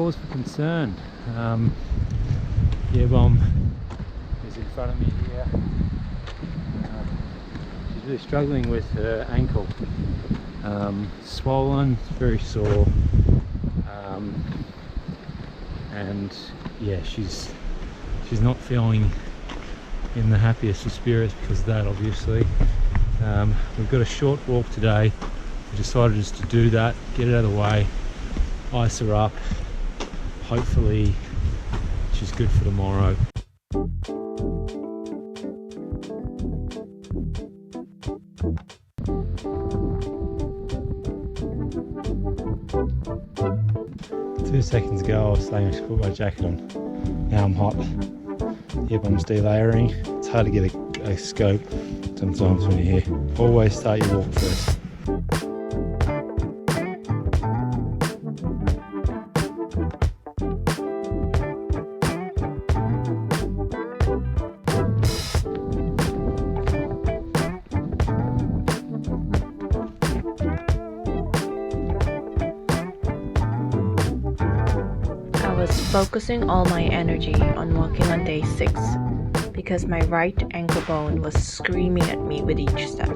cause for concern. Bomb is in front of me here. She's really struggling with her ankle. Swollen, very sore, and yeah, she's not feeling in the happiest of spirits because of that, obviously. We've got a short walk today. We decided just to do that, get it out of the way, ice her up. Hopefully she's good for tomorrow. Two seconds ago I was saying I should put my jacket on. Now I'm hot. Yep, I'm delayering. It's hard to get a scope sometimes when you're here. Always start your walk first. I was focusing all my energy on walking on day 6 because my right ankle bone was screaming at me with each step.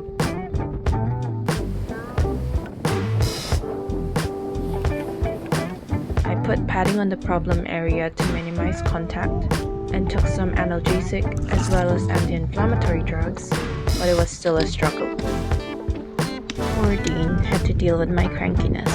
I put padding on the problem area to minimize contact and took some analgesic as well as anti-inflammatory drugs, but it was still a struggle. Poor Dean had to deal with my crankiness.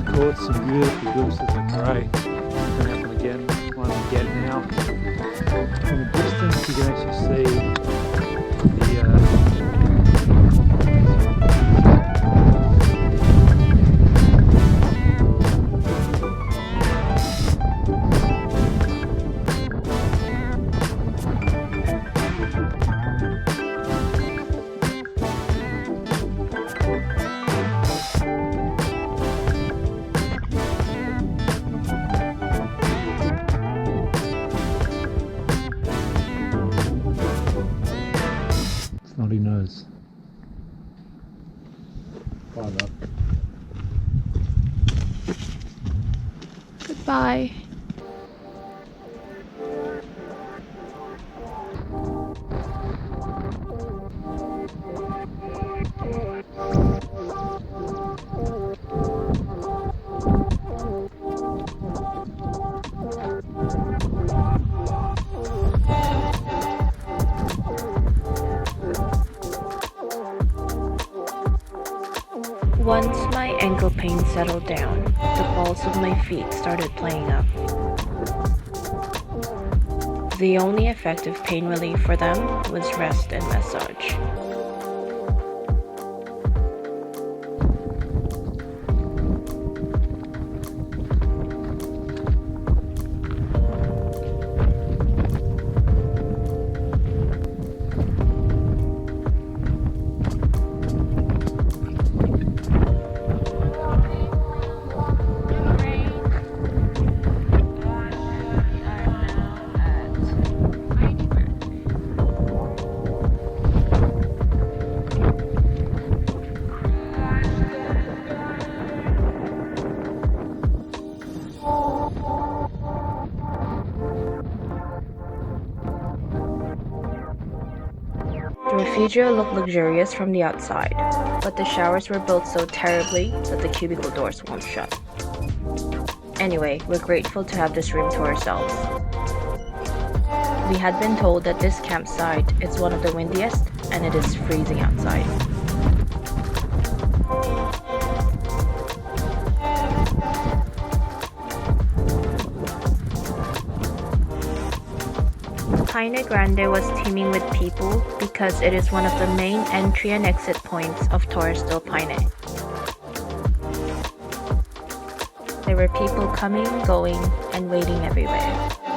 Caught some beautiful gooses of grey. It's going to happen again. One again now. From a distance you can actually see snotty nose. Bye, love. Goodbye. pain settled down, the balls of my feet started playing up. The only effective pain relief for them was rest and massage. The refugio looked luxurious from the outside, but the showers were built so terribly that the cubicle doors won't shut. Anyway, we're grateful to have this room to ourselves. We had been told that this campsite is one of the windiest and it is freezing outside. Paine Grande was teeming with people because it is one of the main entry and exit points of Torres del Paine. There were people coming, going, and waiting everywhere.